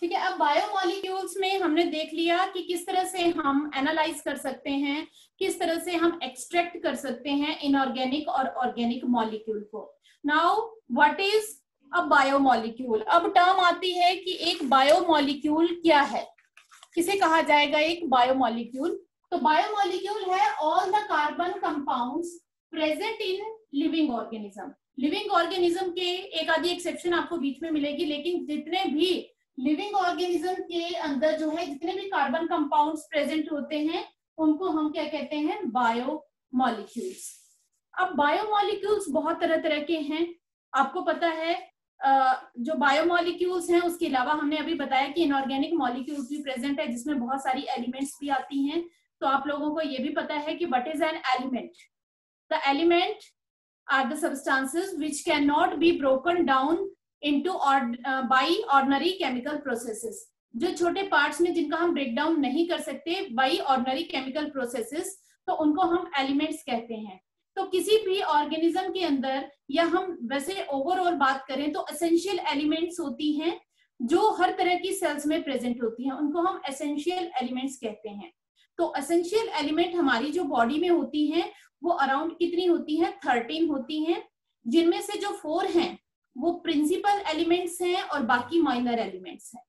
ठीक है। अब बायोमॉलिक्यूल्स में हमने देख लिया कि किस तरह से हम एनालाइज कर सकते हैं, किस तरह से हम एक्सट्रैक्ट कर सकते हैं इनऑर्गेनिक और ऑर्गेनिक मॉलिक्यूल को। Now what is a biomolecule? अब टर्म आती है कि एक बायोमॉलिक्यूल क्या है, किसे कहा जाएगा एक बायोमॉलिक्यूल? तो बायोमॉलिक्यूल है all the carbon compounds present in living organism. Living organism के एक आधी एक्सेप्शन आपको बीच में मिलेगी, लेकिन जितने भी लिविंग ऑर्गेनिज्म के अंदर जो है जितने भी कार्बन कंपाउंड्स प्रेजेंट होते हैं उनको हम क्या कहते हैं? बायोमॉलिक्यूल्स। अब बायोमॉलिक्यूल्स बहुत तरह तरह के हैं, आपको पता है। जो बायोमॉलिक्यूल्स हैं उसके अलावा हमने अभी बताया कि इनऑर्गेनिक मॉलिक्यूल्स भी प्रेजेंट है जिसमें बहुत सारी एलिमेंट्स भी आती हैं। तो आप लोगों को ये भी पता है कि what is an element? The element are the substances which can not be broken down into by ordinary chemical processes. जो छोटे पार्ट्स में जिनका हम ब्रेक डाउन नहीं कर सकते बाय ऑर्डिनरी केमिकल प्रोसेसेस, तो उनको हम एलिमेंट्स कहते हैं। तो किसी भी ऑर्गेनिज्म के अंदर, या हम वैसे ओवरऑल बात करें तो एसेंशियल एलिमेंट्स होती हैं जो हर तरह की सेल्स में प्रेजेंट होती हैं, उनको हम एसेंशियल एलिमेंट्स कहते हैं। तो एसेंशियल एलिमेंट हमारी जो बॉडी में होती हैं वो अराउंड कितनी होती हैं? 13 होती हैं, जिनमें से जो 4 हैं वो प्रिंसिपल एलिमेंट्स हैं और बाकी माइनर एलिमेंट्स हैं।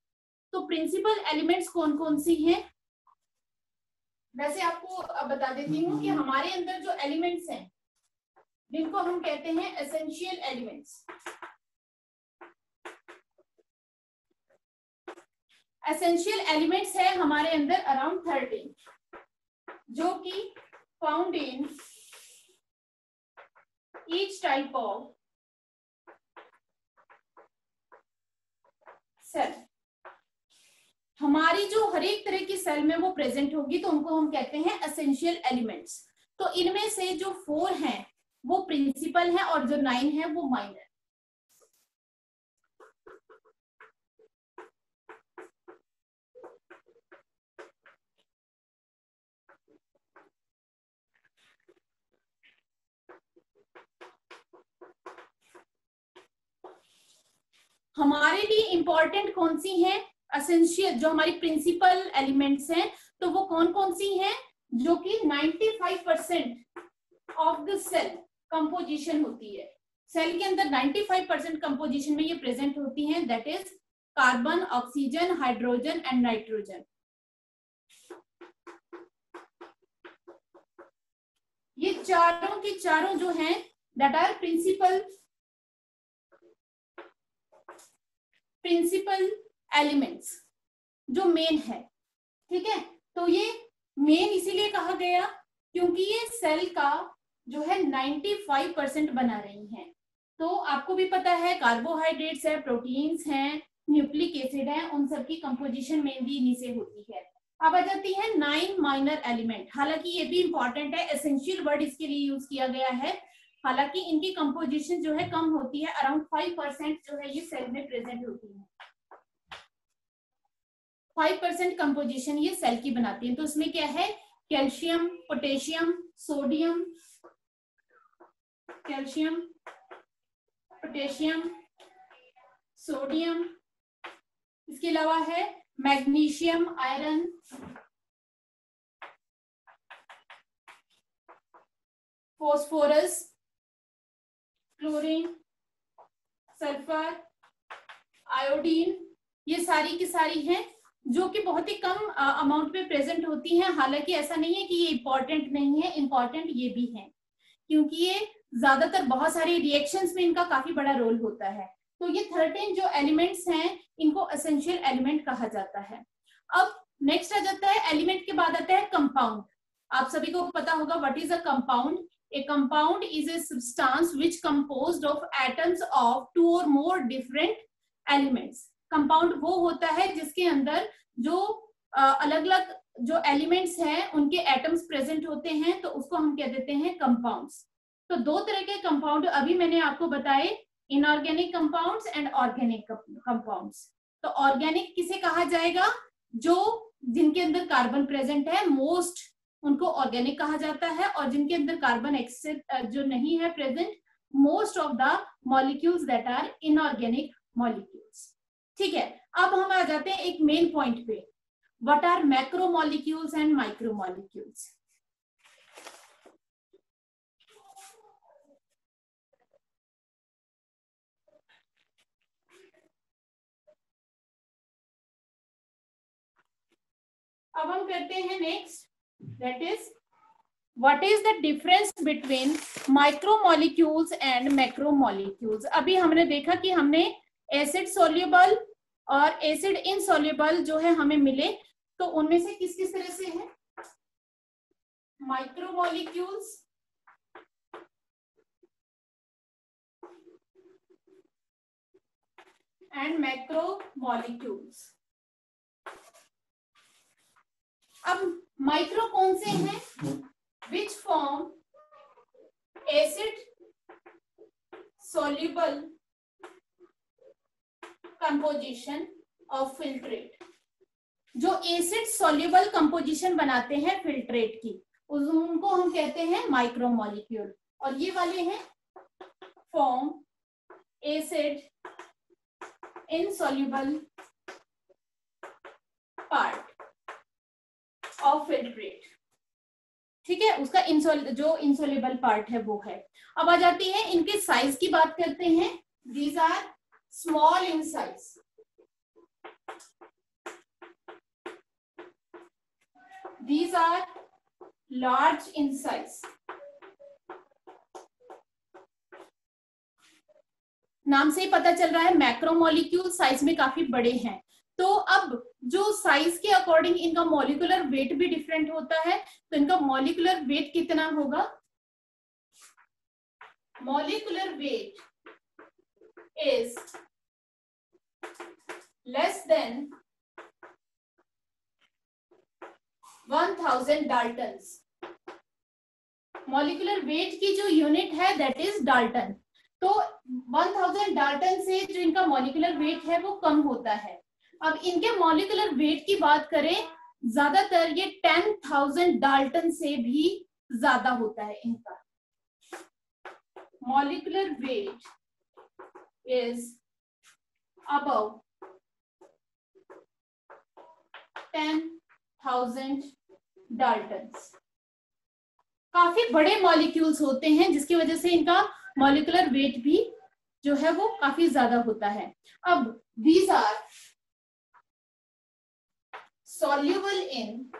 तो प्रिंसिपल एलिमेंट्स कौन कौन सी हैं? वैसे आपको बता देती हूँ कि हमारे अंदर जो एलिमेंट्स हैं जिनको हम कहते हैं एसेंशियल एलिमेंट्स, एसेंशियल एलिमेंट्स है हमारे अंदर अराउंड 13, जो कि found in each type of cell. हमारी जो हर एक तरह की सेल में वो प्रेजेंट होगी तो उनको हम कहते हैं एसेंशियल एलिमेंट्स। तो इनमें से जो 4 हैं वो प्रिंसिपल हैं और जो 9 है वो माइनर। हमारे लिए इंपॉर्टेंट कौन सी हैं? एसेंशियल जो हमारी प्रिंसिपल एलिमेंट्स हैं, तो वो कौन कौन सी हैं? जो कि 95% ऑफ द सेल कंपोजिशन होती है। सेल के अंदर 95% कंपोजिशन में ये प्रेजेंट होती हैं, that is carbon, oxygen, hydrogen and nitrogen. ये चारों की चारों जो हैं दैट आर प्रिंसिपल एलिमेंट्स, जो मेन है। ठीक है, तो ये मेन इसीलिए कहा गया क्योंकि ये सेल का जो है 95% बना रही हैं। तो आपको भी पता है कार्बोहाइड्रेट्स है, प्रोटीन्स हैं, न्यूक्लिक एसिड है, उन सब की कंपोजिशन मेनली इन्हीं से होती है। अब आ जाती है 9 माइनर एलिमेंट। हालांकि ये भी इंपॉर्टेंट है, एसेंशियल वर्ड इसके लिए यूज किया गया है। हालांकि इनकी कंपोजिशन जो है कम होती है, अराउंड 5% जो है ये सेल में प्रेजेंट होती है। 5% कंपोजिशन ये सेल की बनाती है। तो उसमें क्या है? Calcium, potassium, sodium, calcium, potassium, sodium, इसके अलावा है magnesium, iron, phosphorus, chlorine, sulphur, iodine, ये सारी की सारी हैं जो कि बहुत ही कम अमाउंट में प्रेजेंट होती हैं। हालांकि ऐसा नहीं है कि ये इंपॉर्टेंट नहीं है, इंपॉर्टेंट ये भी है, क्योंकि ये ज्यादातर बहुत सारी रिएक्शंस में इनका काफी बड़ा रोल होता है। तो ये 13 जो एलिमेंट्स हैं इनको एसेंशियल एलिमेंट कहा जाता है। अब नेक्स्ट आ जाता है एलिमेंट के बाद आता है कंपाउंड। आप सभी को पता होगा what is a compound. A compound is a substance which composed of atoms of 2 और मोर डिफरेंट एलिमेंट्स। कंपाउंड वो होता है जिसके अंदर जो अलग अलग जो एलिमेंट्स हैं उनके एटम्स प्रेजेंट होते हैं, तो उसको हम कह देते हैं कंपाउंड्स। तो 2 तरह के कंपाउंड अभी मैंने आपको बताए, inorganic compounds and organic compounds. तो ऑर्गेनिक किसे कहा जाएगा? जो जिनके अंदर कार्बन प्रेजेंट है मोस्ट, उनको ऑर्गेनिक कहा जाता है। और जिनके अंदर कार्बन जो नहीं है present, most of the molecules that are inorganic molecules. ठीक है, अब हम आ जाते हैं एक मेन पॉइंट पे, what are macromolecules and micromolecules. अब हम करते हैं next, that is what is the difference between micromolecules and macromolecules. अभी हमने देखा कि हमने एसिड सोल्यूबल और एसिड इनसोल्यूबल जो है हमें मिले, तो उनमें से किस किस तरह से है माइक्रोमोलिक्यूल्स एंड मैक्रोमोलिक्यूल्स। अब माइक्रो कौन से हैं, which form acid soluble composition of filtrate, जो एसिड सोल्यूबल कंपोजिशन बनाते हैं फिल्ट्रेट की, उनको हम कहते हैं माइक्रोमोलिक्यूल। और ये वाले हैं form acid insoluble part of filtrate. ठीक है, उसका जो इंसोल्यूबल पार्ट है वो है। अब आ जाती है इनके साइज की बात करते हैं। These are small in size, these are large in size। नाम से ही पता चल रहा है मैक्रोमोलिक्यूल साइज में काफी बड़े हैं। तो अब जो साइज के अकॉर्डिंग इनका मॉलिक्यूलर वेट भी डिफरेंट होता है, तो इनका मॉलिक्यूलर वेट कितना होगा, molecular weight is less than 1000 Dalton's. Molecular weight की जो यूनिट है दैट इज डाल्टन। तो 1000 डाल्टन से जो इनका मॉलिक्यूलर वेट है वो कम होता है। अब इनके मॉलिक्यूलर वेट की बात करें, ज्यादातर ये 10,000 डाल्टन से भी ज्यादा होता है इनका molecular weight is above 10,000 Dalton's. काफी बड़े मॉलिक्यूल्स होते हैं जिसकी वजह से इनका मॉलिक्यूलर वेट भी जो है वो काफी ज्यादा होता है। अब these are soluble in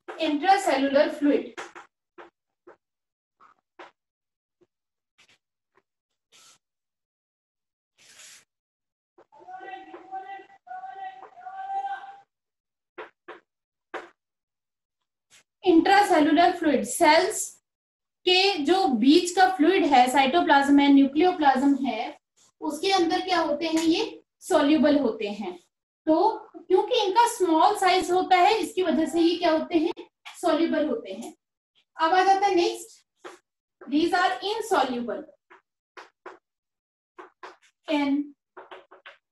intracellular fluid। Intracellular fluid, cells के जो बीच का फ्लूइड है, साइटोप्लाज्म है, न्यूक्लियोप्लाज्म है, उसके अंदर क्या होते हैं, ये सोल्यूबल होते हैं। तो क्योंकि इनका स्मॉल साइज होता है इसकी वजह से ये क्या होते हैं, सोल्यूबल होते हैं। अब आ जाता है next, these are insoluble in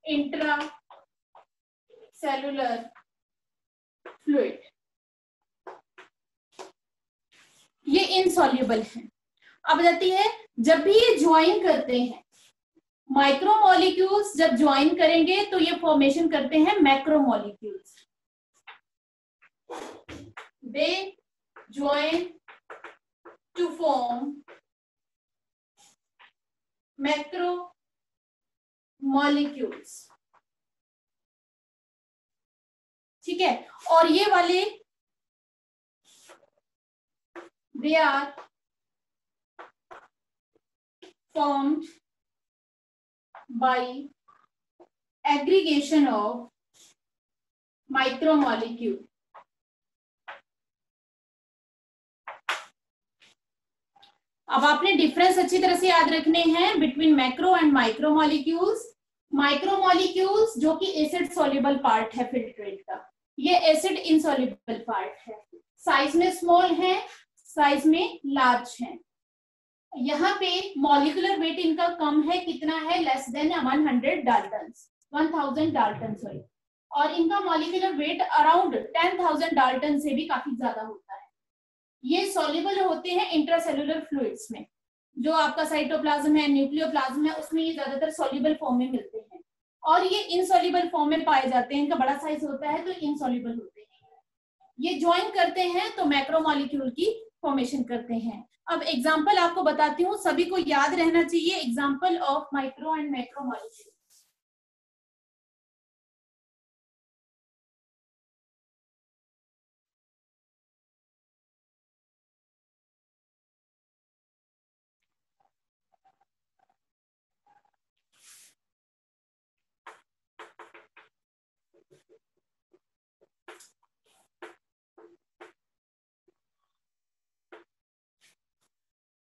intracellular fluid. ये इनसॉल्युबल है। अब जाती है, जब भी ये ज्वाइन करते हैं, माइक्रोमोलिक्यूल्स जब ज्वाइन करेंगे तो ये फॉर्मेशन करते हैं macromolecules. They join to form macromolecules. ठीक है, और ये वाले they are formed by aggregation of micromolecule। अब आपने डिफरेंस अच्छी तरह से याद रखने हैं between macro and micromolecules. Micromolecules जो कि एसिड सॉल्युबल पार्ट है फिल्ट्रेट का, ये एसिड इनसॉल्युबल पार्ट है, साइज में स्मॉल है, साइज में लार्ज है। यहाँ पे मॉलिक्यूलर वेट इनका कम है, कितना है, less than 100 Dalton's, 1000 Dalton sorry, और इनका मॉलिक्यूलर वेट अराउंड 10,000 डाल्टन से भी काफी ज्यादा होता है। ये सॉल्युबल होते हैं इंट्रासेलुलर फ्लूइड्स में, जो आपका साइटोप्लाज्म है, न्यूक्लियोप्लाज्म है, उसमें ये ज्यादातर सॉल्युबल फॉर्म में मिलते हैं। और ये इनसॉल्युबल फॉर्म में पाए जाते हैं, इनका बड़ा साइज होता है तो इनसॉल्युबल होते हैं। ये ज्वाइन करते हैं तो मैक्रोमोलिक्यूल की फॉर्मेशन करते हैं। अब एग्जांपल आपको बताती हूँ, सभी को याद रहना चाहिए example of micro and macromolecule.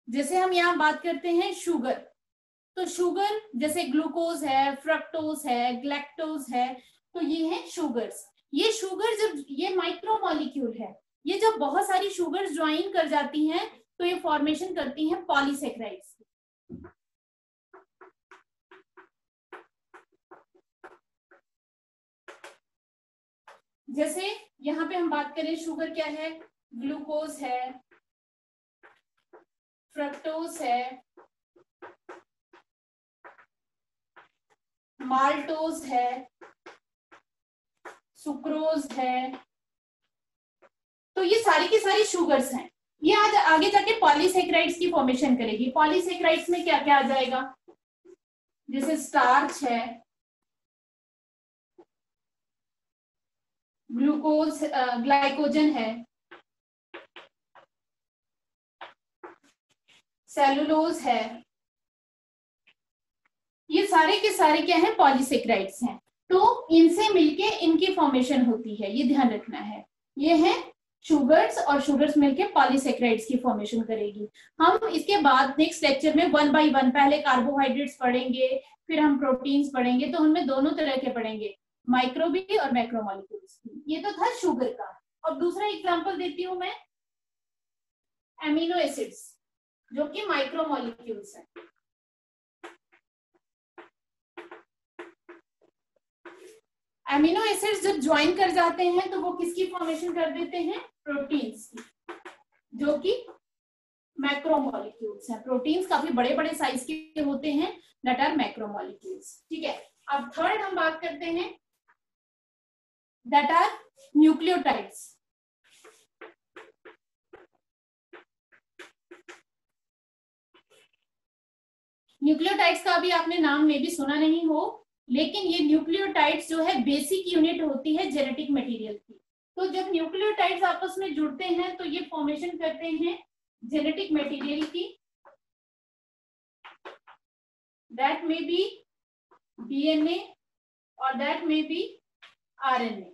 जैसे हम यहाँ बात करते हैं शुगर, तो शुगर जैसे ग्लूकोज है, फ्रक्टोज है, ग्लैक्टोज है, तो ये है शुगर्स। ये शुगर जब ये माइक्रोमोलिक्यूल है, ये जब बहुत सारी शुगर्स ज्वाइन कर जाती हैं तो ये फॉर्मेशन करती हैं पॉलीसेक्राइड्स। जैसे यहाँ पे हम बात करें शुगर क्या है, ग्लूकोज है, फ्रक्टोज है, माल्टोज है, सुक्रोज है, तो ये सारी की सारी शुगर्स हैं। ये आज आगे जाके पॉलीसेक्राइड्स की फॉर्मेशन करेगी। पॉलीसेक्राइड्स में क्या क्या आ जाएगा, जैसे स्टार्च है, ग्लूकोज ग्लाइकोजन है, सेलुलोज है, ये सारे के सारे क्या है, पॉलीसेक्राइड्स हैं। तो इनसे मिलके इनकी फॉर्मेशन होती है, ये ध्यान रखना है। ये है शुगर्स और शुगर्स मिलके पॉलीसेक्राइड्स की फॉर्मेशन करेगी। हम इसके बाद नेक्स्ट लेक्चर में 1 बाय 1 पहले कार्बोहाइड्रेट्स पढ़ेंगे, फिर हम प्रोटीन्स पढ़ेंगे, तो उनमें दोनों तरह के पढ़ेंगे, माइक्रो भी और मैक्रोमोलिक्यूल्स। ये तो था शुगर का। और दूसरा एग्जांपल देती हूं मैं, एमिनो एसिड्स, जो कि माइक्रोमोलिक्यूल्स है। एमिनो एसिड्स जब ज्वाइन कर जाते हैं तो वो किसकी फॉर्मेशन कर देते हैं, प्रोटीन्स की, जो कि मैक्रोमोलिक्यूल्स हैं। प्रोटीन्स काफी बड़े बड़े साइज के होते हैं, दैट आर मैक्रोमोलिक्यूल्स। ठीक है, अब थर्ड हम बात करते हैं, दैट आर न्यूक्लियोटाइड्स। न्यूक्लियोटाइड्स का अभी आपने नाम में भी सुना नहीं हो, लेकिन ये न्यूक्लियोटाइड्स जो है बेसिक यूनिट होती है जेनेटिक मटेरियल की। तो जब न्यूक्लियोटाइड्स आपस में जुड़ते हैं तो ये फॉर्मेशन करते हैं जेनेटिक मटेरियल की, दैट में बी डीएनए और दैट में बी आरएनए।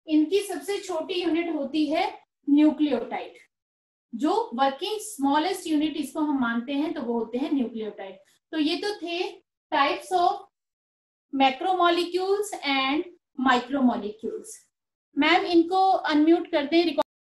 इनकी सबसे छोटी यूनिट होती है न्यूक्लियोटाइड, जो वर्किंग स्मॉलेस्ट यूनिट इसको हम मानते हैं, तो वो होते हैं न्यूक्लियोटाइड। तो ये तो थे types of macromolecules and micromolecules. Ma'am इनको अनम्यूट करते हैं।